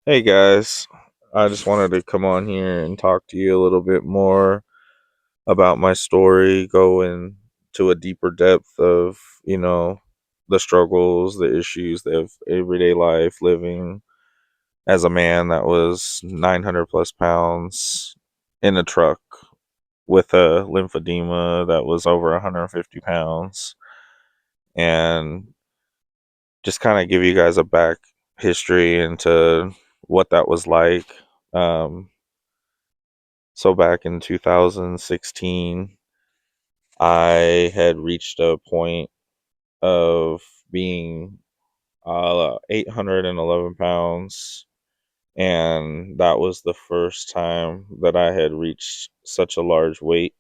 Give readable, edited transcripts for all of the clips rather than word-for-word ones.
Hey guys, I just wanted to come on here and talk to you a little bit more about my story, go into a deeper depth of, the struggles, the issues of everyday life, living as a man that was 900 plus pounds in a truck with a lymphedema that was over 150 pounds, and just kind of give you guys a back history into what that was like. Um, So back in 2016, I had reached a point of being 811 pounds, and that was the first time that I had reached such a large weight,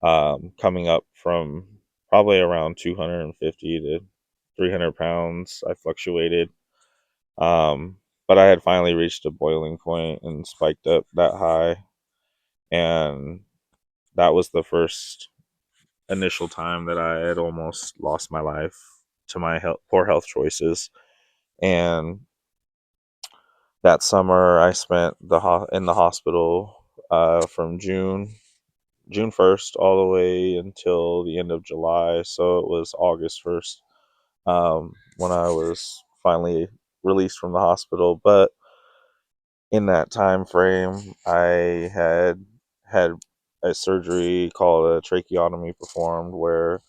coming up from probably around 250 to 300 pounds. I fluctuated, um, but I had finally reached a boiling point and spiked up that high, and that was the first initial time that I had almost lost my life to my poor health choices. And that summer, I spent in the hospital from June 1st all the way until the end of July. So it was August 1st, when I was finally released from the hospital. But in that time frame, I had a surgery called a tracheotomy performed, where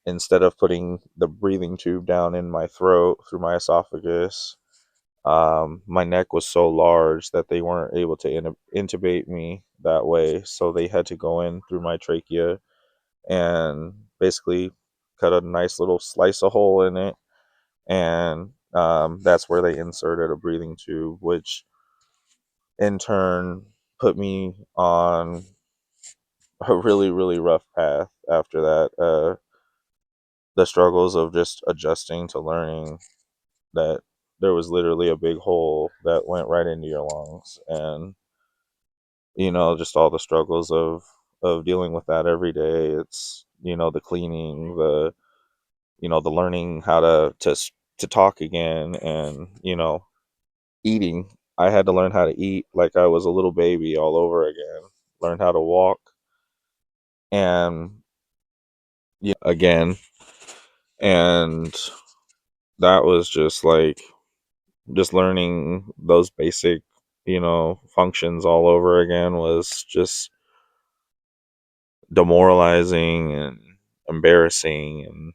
instead of putting the breathing tube down in my throat through my esophagus, my neck was so large that they weren't able to intubate me that way. So they had to go in through my trachea and basically cut a nice little slice a hole in it. And that's where they inserted a breathing tube, which in turn put me on a really, really rough path after that. The struggles of just adjusting to learning that there was literally a big hole that went right into your lungs, and just all the struggles of dealing with that every day. It's the cleaning, the learning how to talk again, and eating. I had to learn how to eat like I was a little baby all over again, learn how to walk, and again. And that was just like just learning those basic, functions all over again was just demoralizing and embarrassing. And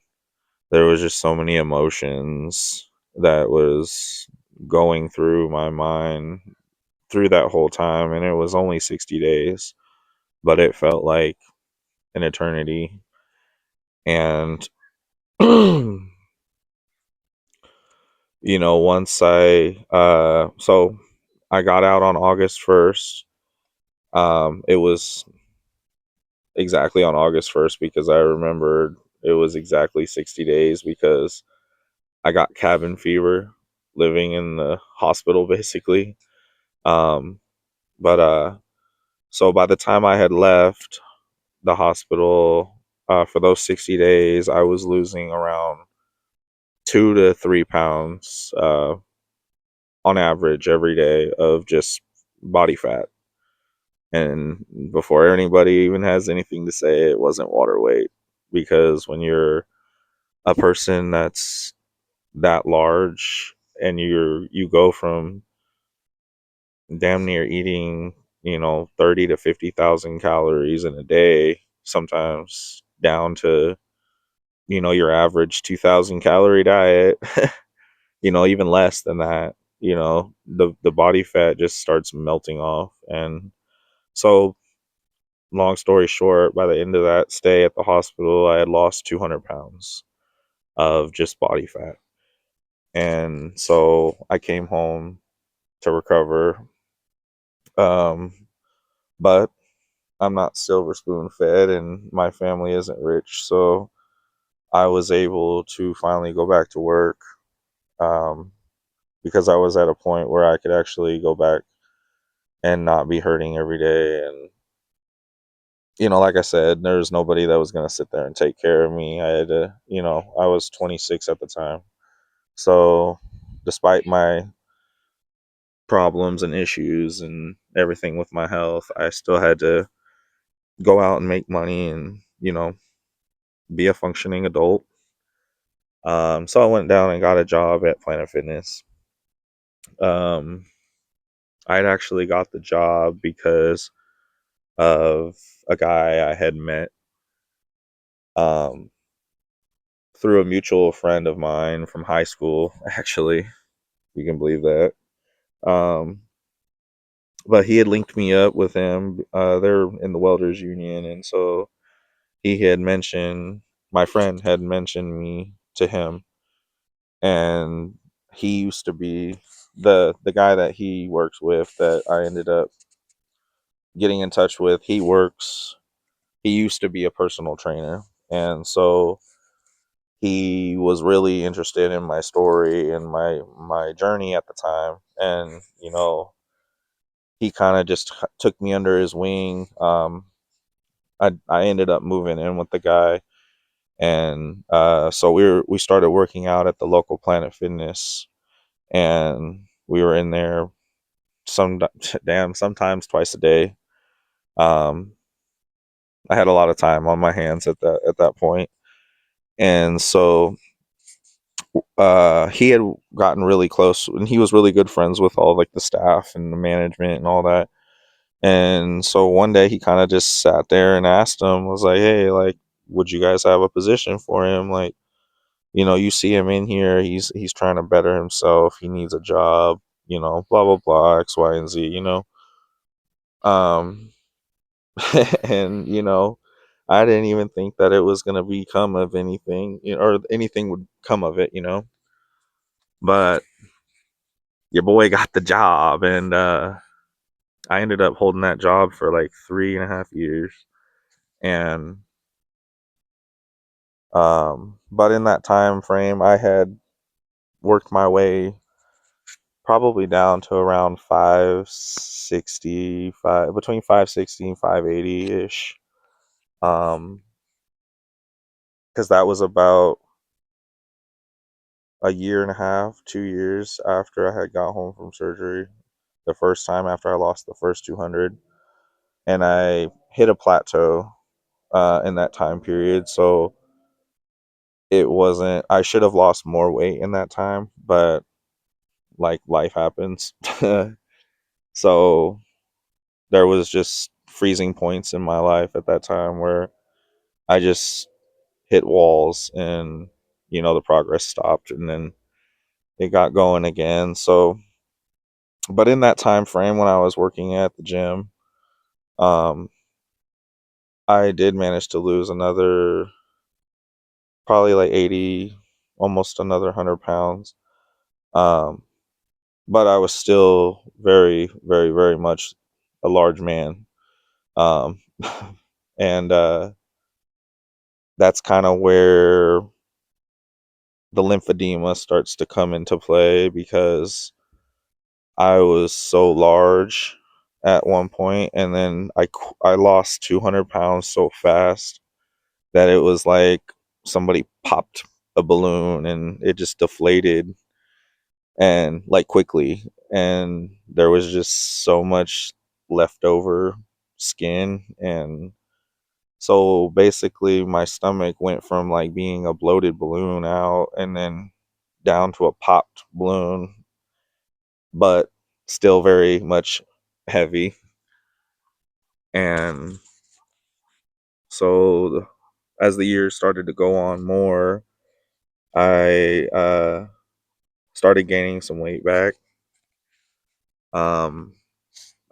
there was just so many emotions that was going through my mind through that whole time. And it was only 60 days, but it felt like an eternity. And, once so I got out on August 1st. It was exactly on August 1st because I remembered it was exactly 60 days because I got cabin fever living in the hospital basically. Um, but so by the time I had left the hospital for those 60 days, I was losing around 2 to 3 pounds on average every day of just body fat. And before anybody even has anything to say, it wasn't water weight, because when you're a person that's that large and you go from damn near eating 30 to 50,000 calories in a day, sometimes down to your average 2,000 calorie diet, even less than that. The body fat just starts melting off. And so, long story short, by the end of that stay at the hospital, I had lost 200 pounds of just body fat. And so I came home to recover. Um, but I'm not silver spoon fed, and my family isn't rich. So I was able to finally go back to work, um, because I was at a point where I could actually go back and not be hurting every day. And, like I said, there was nobody that was going to sit there and take care of me. I had to, I was 26 at the time. So despite my problems and issues and everything with my health, I still had to go out and make money and, be a functioning adult. So I went down and got a job at Planet Fitness. Um, I'd actually got the job because of a guy I had met um, through a mutual friend of mine from high school, actually. You can believe that. Um, but he had linked me up with him. They're in the welders union, and so he had mentioned my friend had mentioned me to him, and he used to be the guy that he works with that I ended up getting in touch with. He used to be a personal trainer, and so he was really interested in my story and my journey at the time, and he kind of just took me under his wing. I ended up moving in with the guy, and so we started working out at the local Planet Fitness, and we were in there some sometimes twice a day. Um, I had a lot of time on my hands at that point, and so he had gotten really close, and he was really good friends with all like the staff and the management and all that. And so one day he kind of just sat there and asked him, was like, "Hey, like, would you guys have a position for him? Like, you see him in here. He's trying to better himself. He needs a job. Blah blah blah, X, Y, and Z. Um, and I didn't even think that it was gonna become of anything, or anything would come of it. But your boy got the job, and I ended up holding that job for like 3.5 years, and but in that time frame, I had worked my way probably down to around 565, between 560 and 580 ish, because that was about a year and a half, 2 years after I had got home from surgery. The first time after I lost the first 200, and I hit a plateau in that time period. So it wasn't. I should have lost more weight in that time, but like life happens. So there was just freezing points in my life at that time where I just hit walls, and the progress stopped, and then it got going again. So, but in that time frame when I was working at the gym, um, I did manage to lose another probably like 80, almost another 100 pounds. Um, but I was still very, very, very much a large man. Um, and that's kind of where the lymphedema starts to come into play, because I was so large at one point, and then I lost 200 pounds so fast that it was like somebody popped a balloon and it just deflated, and like quickly, and there was just so much leftover skin. And so basically my stomach went from like being a bloated balloon out, and then down to a popped balloon, but still very much heavy. And so as the years started to go on more, I started gaining some weight back. um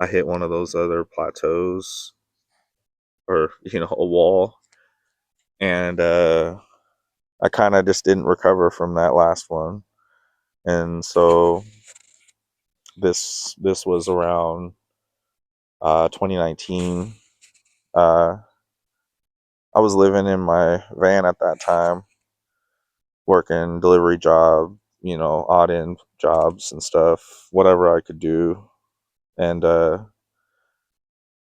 I hit one of those other plateaus, or a wall, and I kind of just didn't recover from that last one. And so this was around 2019. uh I was living in my van at that time, working delivery job, odd end jobs and stuff, whatever I could do. And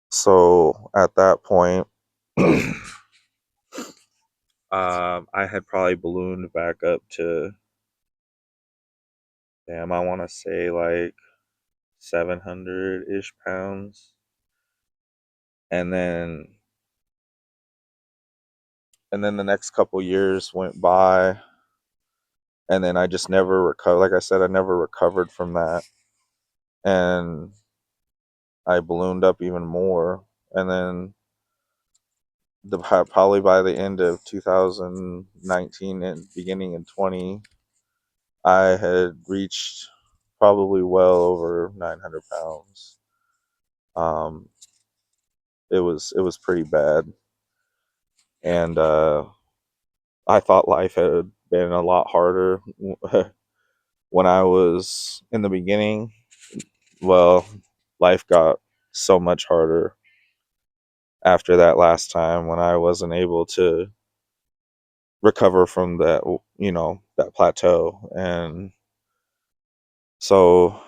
so at that point, I had probably ballooned back up to, damn, I want to say like 700-ish pounds. And then the next couple years went by, and then I just never recovered. Like I said, I never recovered from that, and I ballooned up even more. And then probably by the end of 2019 and beginning in 20, I had reached probably well over 900 pounds. Um, it was pretty bad, and I thought life had been a lot harder when I was in the beginning. Well, life got so much harder after that last time when I wasn't able to recover from that, that plateau. And so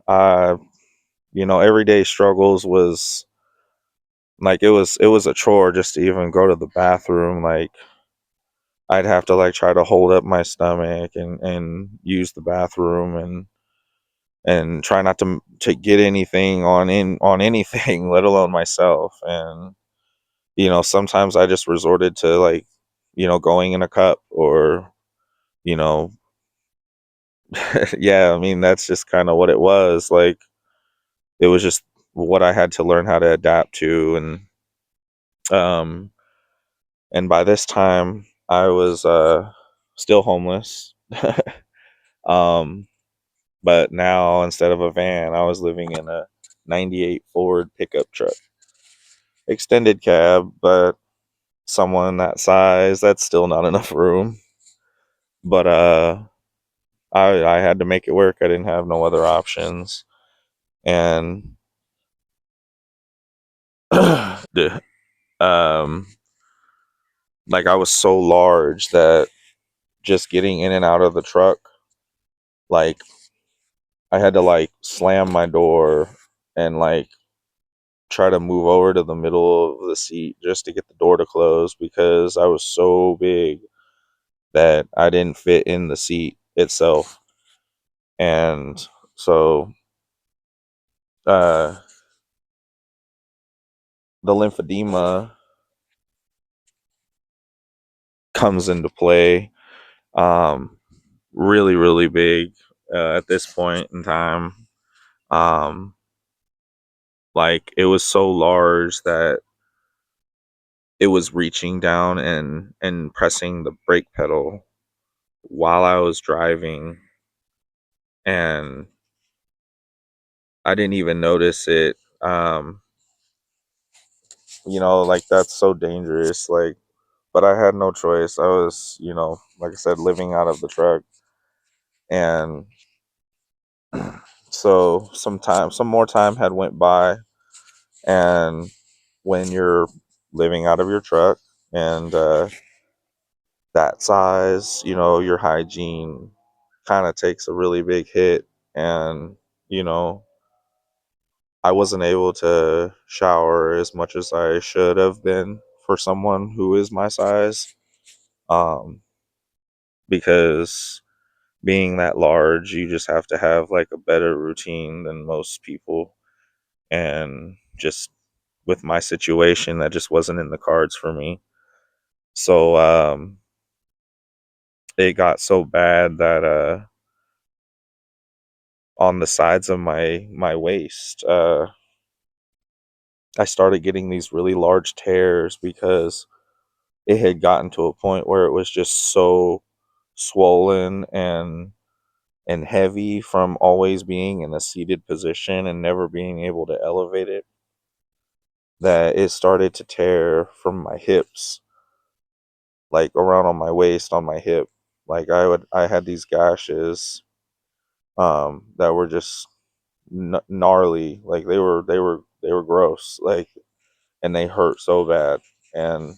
I, everyday struggles was like it was a chore just to even go to the bathroom. Like I'd have to like try to hold up my stomach and use the bathroom and try not to get anything on anything, let alone myself. And sometimes I just resorted to like going in a cup or you know yeah, I mean that's just kind of what it was. Like it was just what I had to learn how to adapt to. Um and by this time I was still homeless. um but now instead of a van I was living in a 98 Ford pickup truck, extended cab, but someone that size, that's still not enough room. But I had to make it work. I didn't have no other options. And the like I was so large that just getting in and out of the truck, like I had to like slam my door and like try to move over to the middle of the seat just to get the door to close because I was so big that I didn't fit in the seat itself. And so uh the lymphedema comes into play, um really really big at this point in time. um like it was so large that it was reaching down and pressing the brake pedal while I was driving, and I didn't even notice it. Like that's so dangerous. Like, but I had no choice. I was, like I said, living out of the truck. And so some more time had went by, and when you're living out of your truck and that size, your hygiene kind of takes a really big hit. And you know I wasn't able to shower as much as I should have been for someone who is my size, um, because being that large you just have to have like a better routine than most people. And just with my situation that just wasn't in the cards for me. So it got so bad that on the sides of my waist, I started getting these really large tears because it had gotten to a point where it was just so swollen and heavy from always being in a seated position and never being able to elevate it, that it started to tear from my hips, like around on my waist, on my hip. Like I had these gashes that were just gnarly. Like they were gross. Like, and they hurt so bad. And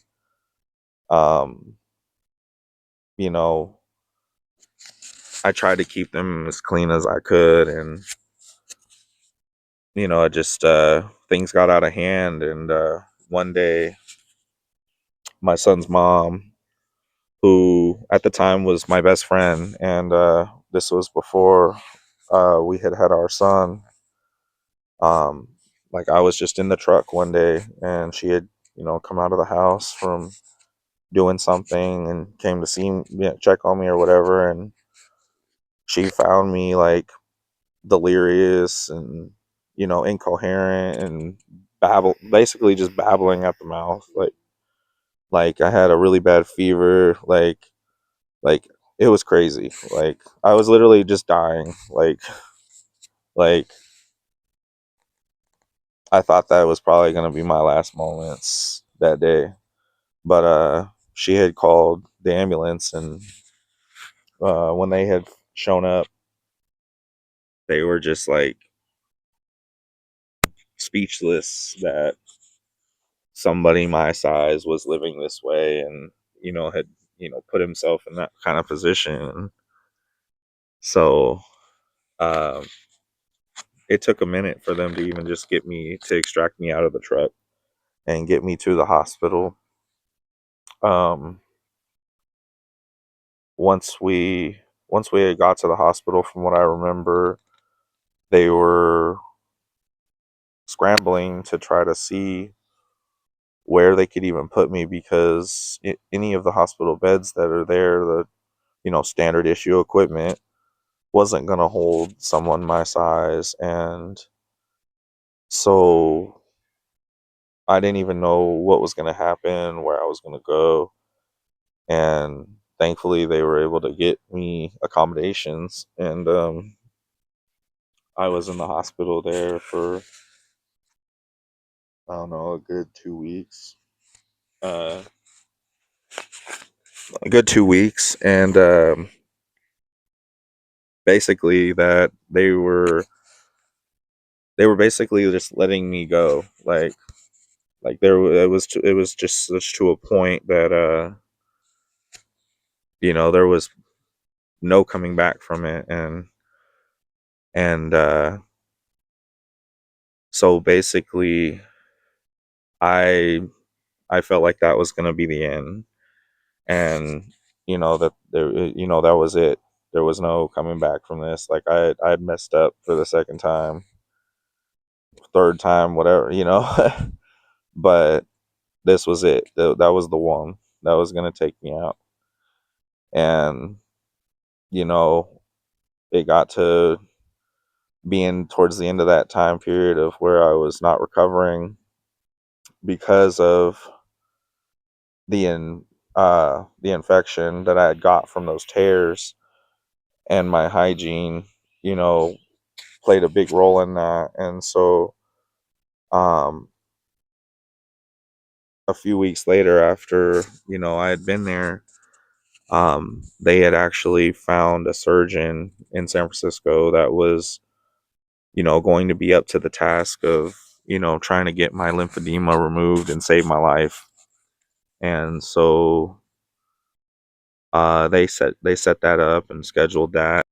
um you know I tried to keep them as clean as I could. And it just things got out of hand. And one day my son's mom, who at the time was my best friend, and this was before we had our son. Um, like I was just in the truck one day, and she had, come out of the house from doing something and came to see me, check on me or whatever, and she found me like delirious and incoherent and basically just babbling at the mouth, like I had a really bad fever, like it was crazy, like I was literally just dying, like I thought that was probably going to be my last moments that day. But she had called the ambulance, and when they had shown up, they were just like speechless that somebody my size was living this way, and had put himself in that kind of position. So um, it took a minute for them to even just get me to extract me out of the truck and get me to the hospital. Um, once we had got to the hospital, from what I remember, they were scrambling to try to see where they could even put me, because any of the hospital beds that are there, the standard issue equipment wasn't going to hold someone my size. And so I didn't even know what was going to happen, where I was going to go. And thankfully they were able to get me accommodations, and I was in the hospital there for, I don't know, uh a good 2 weeks. And basically that they were basically just letting me go, like there it was just such to a point that there was no coming back from it. And so basically i I felt like that was going to be the end, and that there, that was it. There was no coming back from this. Like I had messed up for the second time, third time, whatever, but this was it. That was the one that was going to take me out. And you know it got to being towards the end of that time period of where I was not recovering because of the infection that I had got from those tears, and my hygiene, you know, played a big role in that. And so, um, a few weeks later, after I had been there, they had actually found a surgeon in San Francisco that was going to be up to the task of trying to get my lymphedema removed and save my life. And so they set that up and scheduled that.